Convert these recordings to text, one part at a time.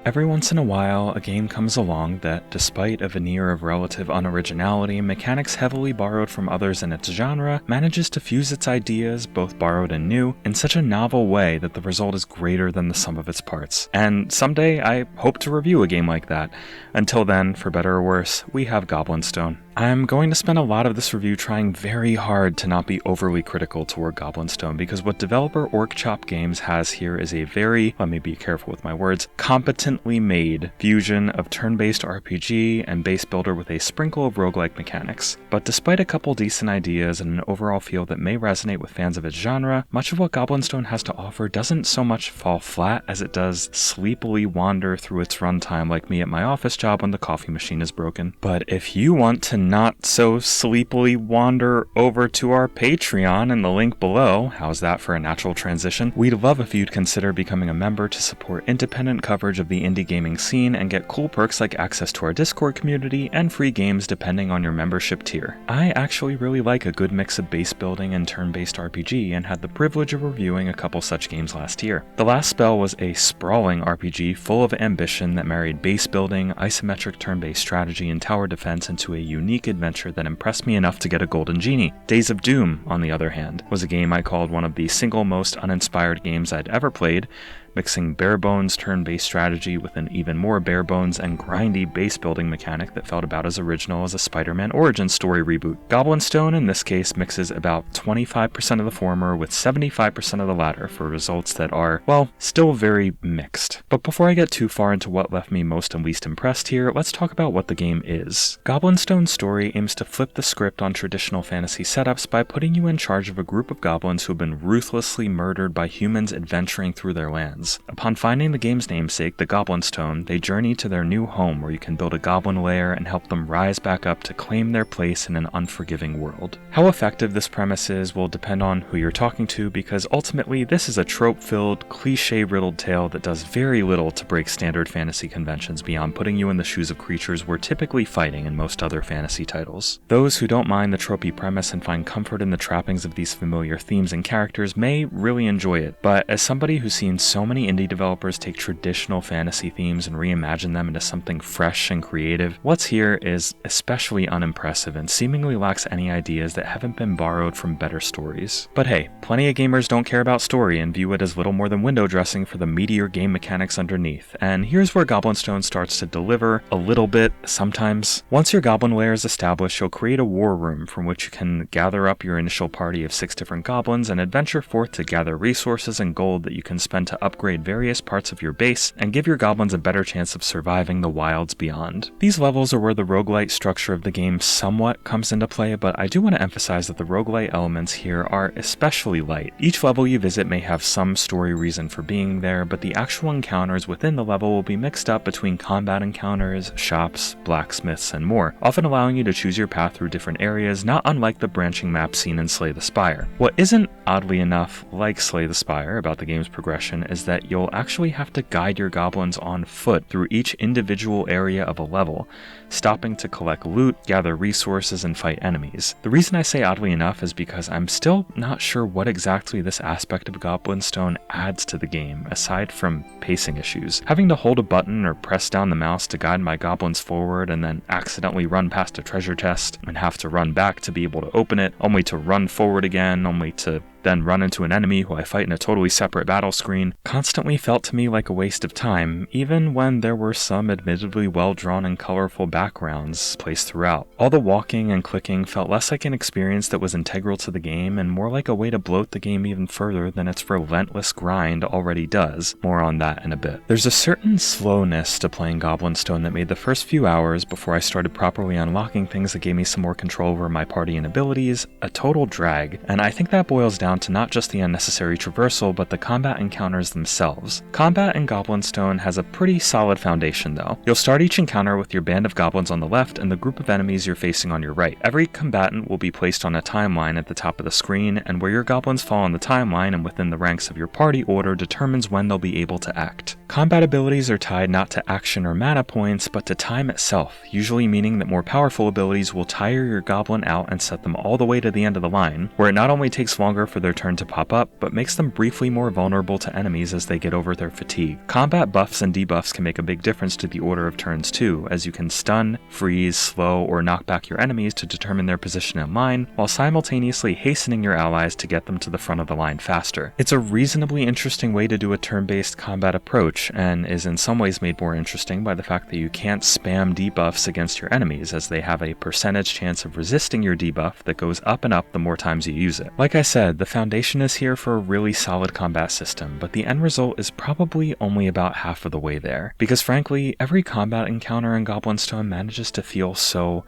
Every once in a while, a game comes along that, despite a veneer of relative unoriginality and mechanics heavily borrowed from others in its genre, manages to fuse its ideas, both borrowed and new, in such a novel way that the result is greater than the sum of its parts. And someday, I hope to review a game like that. Until then, for better or worse, we have Goblin Stone. I'm going to spend a lot of this review trying very hard to not be overly critical toward Goblin Stone, because what developer Orc Games has here is a very, let me be careful with my words, competently made fusion of turn-based RPG and base builder with a sprinkle of roguelike mechanics. But despite a couple decent ideas and an overall feel that may resonate with fans of its genre, much of what Goblin Stone has to offer doesn't so much fall flat as it does sleepily wander through its runtime like me at my office job when the coffee machine is broken. But if you want to not so sleepily wander over to our Patreon in the link below, how's that for a natural transition? We'd love if you'd consider becoming a member to support independent coverage of the indie gaming scene and get cool perks like access to our Discord community and free games depending on your membership tier. I actually really like a good mix of base building and turn-based RPG and had the privilege of reviewing a couple such games last year. The last spell was a sprawling RPG full of ambition that married base building, isometric turn-based strategy, and tower defense into a unique adventure that impressed me enough to get a golden genie. Days of Doom, on the other hand, was a game I called one of the single most uninspired games I'd ever played, mixing bare-bones turn-based strategy with an even more bare-bones and grindy base-building mechanic that felt about as original as a Spider-Man origin story reboot. Goblin Stone, in this case, mixes about 25% of the former with 75% of the latter for results that are, well, still very mixed. But before I get too far into what left me most and least impressed here, let's talk about what the game is. Goblin Stone's story aims to flip the script on traditional fantasy setups by putting you in charge of a group of goblins who have been ruthlessly murdered by humans adventuring through their lands. Upon finding the game's namesake, the Goblin Stone, they journey to their new home where you can build a goblin lair and help them rise back up to claim their place in an unforgiving world. How effective this premise is will depend on who you're talking to, because ultimately this is a trope-filled, cliche-riddled tale that does very little to break standard fantasy conventions beyond putting you in the shoes of creatures we're typically fighting in most other fantasy titles. Those who don't mind the tropey premise and find comfort in the trappings of these familiar themes and characters may really enjoy it, but as somebody who's seen so many indie developers take traditional fantasy themes and reimagine them into something fresh and creative, what's here is especially unimpressive and seemingly lacks any ideas that haven't been borrowed from better stories. But hey, plenty of gamers don't care about story and view it as little more than window dressing for the meatier game mechanics underneath, and here's where Goblin Stone starts to deliver a little bit sometimes. Once your goblin lair is established, you'll create a war room from which you can gather up your initial party of 6 different goblins and adventure forth to gather resources and gold that you can spend to upgrade various parts of your base and give your goblins a better chance of surviving the wilds beyond. These levels are where the roguelite structure of the game somewhat comes into play, but I do want to emphasize that the roguelite elements here are especially light. Each level you visit may have some story reason for being there, but the actual encounters within the level will be mixed up between combat encounters, shops, blacksmiths, and more, often allowing you to choose your path through different areas, not unlike the branching map seen in Slay the Spire. What isn't, oddly enough, like Slay the Spire about the game's progression is that you'll actually have to guide your goblins on foot through each individual area of a level, stopping to collect loot, gather resources, and fight enemies. The reason I say oddly enough is because I'm still not sure what exactly this aspect of Goblin Stone adds to the game, aside from pacing issues. Having to hold a button or press down the mouse to guide my goblins forward and then accidentally run past a treasure chest and have to run back to be able to open it, only to run forward again, only to then run into an enemy who I fight in a totally separate battle screen, constantly felt to me like a waste of time, even when there were some admittedly well-drawn and colorful backgrounds placed throughout. All the walking and clicking felt less like an experience that was integral to the game and more like a way to bloat the game even further than its relentless grind already does. More on that in a bit. There's a certain slowness to playing Goblin Stone that made the first few hours, before I started properly unlocking things that gave me some more control over my party and abilities, a total drag, and I think that boils down to not just the unnecessary traversal, but the combat encounters themselves. Combat in Goblin Stone has a pretty solid foundation though. You'll start each encounter with your band of goblins on the left and the group of enemies you're facing on your right. Every combatant will be placed on a timeline at the top of the screen, and where your goblins fall on the timeline and within the ranks of your party order determines when they'll be able to act. Combat abilities are tied not to action or mana points, but to time itself, usually meaning that more powerful abilities will tire your goblin out and set them all the way to the end of the line, where it not only takes longer for their turn to pop up, but makes them briefly more vulnerable to enemies as they get over their fatigue. Combat buffs and debuffs can make a big difference to the order of turns too, as you can stun, freeze, slow, or knock back your enemies to determine their position in line, while simultaneously hastening your allies to get them to the front of the line faster. It's a reasonably interesting way to do a turn-based combat approach, and is in some ways made more interesting by the fact that you can't spam debuffs against your enemies, as they have a percentage chance of resisting your debuff that goes up and up the more times you use it. Like I said, the foundation is here for a really solid combat system, but the end result is probably only about half of the way there, because frankly, every combat encounter in Goblin Stone manages to feel so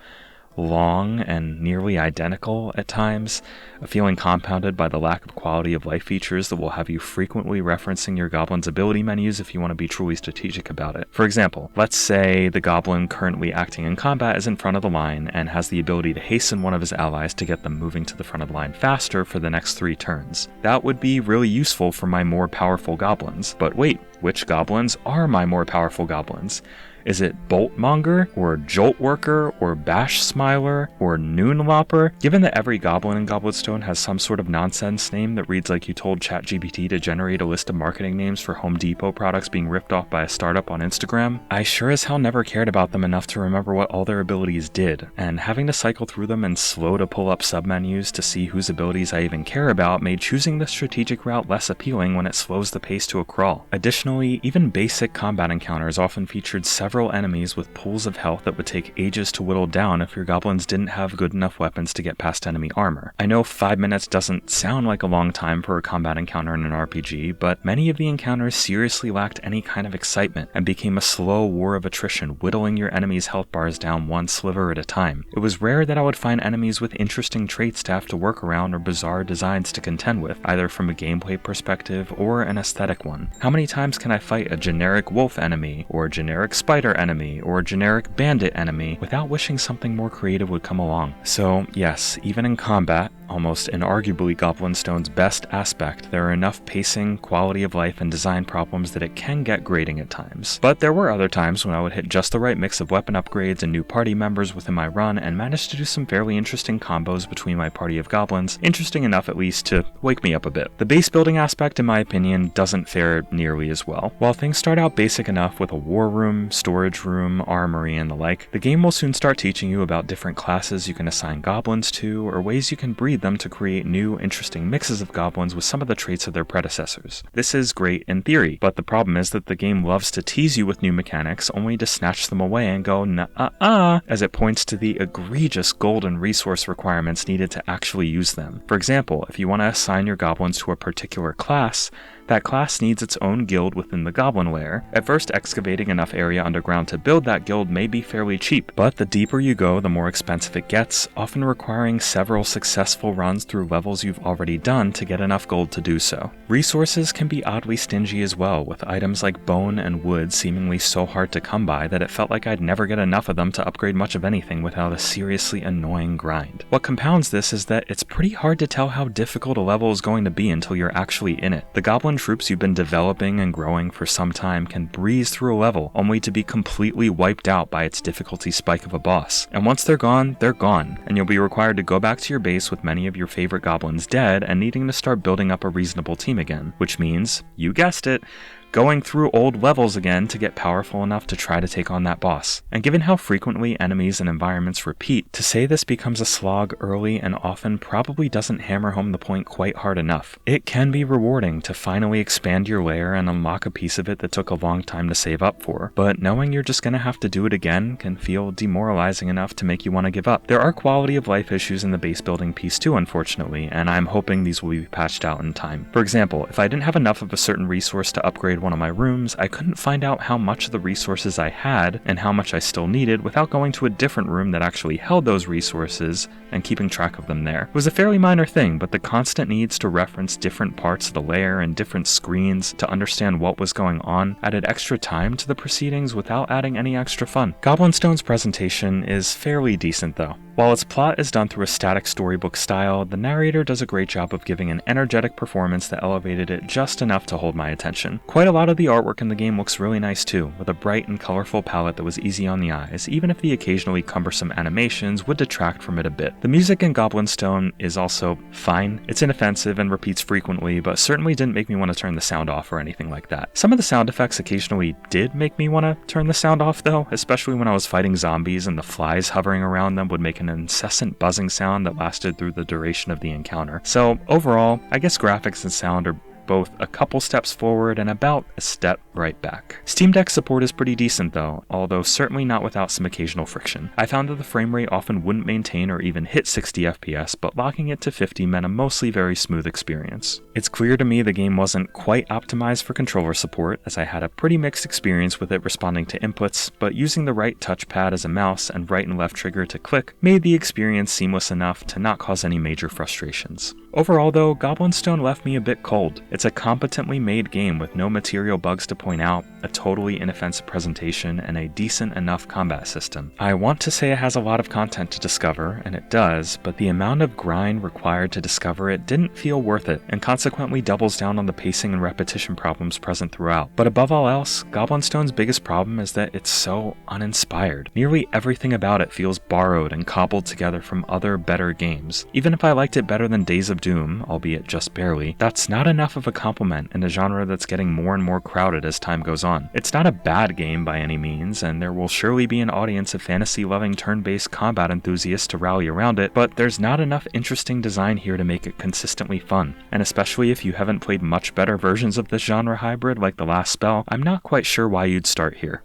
long and nearly identical at times, a feeling compounded by the lack of quality of life features that will have you frequently referencing your goblin's ability menus if you want to be truly strategic about it. For example, let's say the goblin currently acting in combat is in front of the line and has the ability to hasten one of his allies to get them moving to the front of the line faster for the next 3 turns. That would be really useful for my more powerful goblins. But wait, which goblins are my more powerful goblins? Is it Boltmonger, or Joltworker, or Bash Smiler, or Noonlopper? Given that every goblin in Goblin Stone has some sort of nonsense name that reads like you told ChatGPT to generate a list of marketing names for Home Depot products being ripped off by a startup on Instagram, I sure as hell never cared about them enough to remember what all their abilities did, and having to cycle through them and slow to pull up submenus to see whose abilities I even care about made choosing the strategic route less appealing when it slows the pace to a crawl. Additionally, even basic combat encounters often featured several enemies with pools of health that would take ages to whittle down if your goblins didn't have good enough weapons to get past enemy armor. I know 5 minutes doesn't sound like a long time for a combat encounter in an RPG, but many of the encounters seriously lacked any kind of excitement and became a slow war of attrition, whittling your enemy's health bars down one sliver at a time. It was rare that I would find enemies with interesting traits to have to work around or bizarre designs to contend with, either from a gameplay perspective or an aesthetic one. How many times can I fight a generic wolf enemy, or a generic spider enemy, or a generic bandit enemy without wishing something more creative would come along? So yes, even in combat, almost inarguably Goblin Stone's best aspect, there are enough pacing, quality of life, and design problems that it can get grating at times. But there were other times when I would hit just the right mix of weapon upgrades and new party members within my run and managed to do some fairly interesting combos between my party of goblins, interesting enough at least to wake me up a bit. The base building aspect, in my opinion, doesn't fare nearly as well. While things start out basic enough with a war room, storage room, armory, and the like, the game will soon start teaching you about different classes you can assign goblins to, or ways you can breed them to create new, interesting mixes of goblins with some of the traits of their predecessors. This is great in theory, but the problem is that the game loves to tease you with new mechanics only to snatch them away and go nah-uh-uh, as it points to the egregious golden resource requirements needed to actually use them. For example, if you want to assign your goblins to a particular class, that class needs its own guild within the goblin lair. At first, excavating enough area underground to build that guild may be fairly cheap, but the deeper you go, the more expensive it gets, often requiring several successful runs through levels you've already done to get enough gold to do so. Resources can be oddly stingy as well, with items like bone and wood seemingly so hard to come by that it felt like I'd never get enough of them to upgrade much of anything without a seriously annoying grind. What compounds this is that it's pretty hard to tell how difficult a level is going to be until you're actually in it. The goblin troops you've been developing and growing for some time can breeze through a level only to be completely wiped out by its difficulty spike of a boss. And once they're gone, and you'll be required to go back to your base with many of your favorite goblins dead and needing to start building up a reasonable team again, which means, you guessed it, going through old levels again to get powerful enough to try to take on that boss. And given how frequently enemies and environments repeat, to say this becomes a slog early and often probably doesn't hammer home the point quite hard enough. It can be rewarding to finally expand your lair and unlock a piece of it that took a long time to save up for, but knowing you're just gonna have to do it again can feel demoralizing enough to make you want to give up. There are quality of life issues in the base building piece too, unfortunately, and I'm hoping these will be patched out in time. For example, if I didn't have enough of a certain resource to upgrade one of my rooms, I couldn't find out how much of the resources I had and how much I still needed without going to a different room that actually held those resources and keeping track of them there. It was a fairly minor thing, but the constant needs to reference different parts of the layer and different screens to understand what was going on added extra time to the proceedings without adding any extra fun. Goblin Stone's presentation is fairly decent though. While its plot is done through a static storybook style, the narrator does a great job of giving an energetic performance that elevated it just enough to hold my attention. Quite a lot of the artwork in the game looks really nice too, with a bright and colorful palette that was easy on the eyes, even if the occasionally cumbersome animations would detract from it a bit. The music in Goblin Stone is also fine. It's inoffensive and repeats frequently, but certainly didn't make me want to turn the sound off or anything like that. Some of the sound effects occasionally did make me want to turn the sound off though, especially when I was fighting zombies and the flies hovering around them would make an incessant buzzing sound that lasted through the duration of the encounter. So overall, I guess graphics and sound are both a couple steps forward and about a step right back. Steam Deck support is pretty decent though, although certainly not without some occasional friction. I found that the frame rate often wouldn't maintain or even hit 60 FPS, but locking it to 50 meant a mostly very smooth experience. It's clear to me the game wasn't quite optimized for controller support, as I had a pretty mixed experience with it responding to inputs, but using the right touchpad as a mouse and right and left trigger to click made the experience seamless enough to not cause any major frustrations. Overall though, Goblin Stone left me a bit cold. It's a competently made game with no material bugs to point out, a totally inoffensive presentation, and a decent enough combat system. I want to say it has a lot of content to discover, and it does, but the amount of grind required to discover it didn't feel worth it, and consequently doubles down on the pacing and repetition problems present throughout. But above all else, Goblin Stone's biggest problem is that it's so uninspired. Nearly everything about it feels borrowed and cobbled together from other better games. Even if I liked it better than Days of Doom, albeit just barely, that's not enough of a compliment in a genre that's getting more and more crowded as time goes on. It's not a bad game by any means, and there will surely be an audience of fantasy-loving turn-based combat enthusiasts to rally around it, but there's not enough interesting design here to make it consistently fun, and especially if you haven't played much better versions of this genre hybrid like The Last Spell, I'm not quite sure why you'd start here.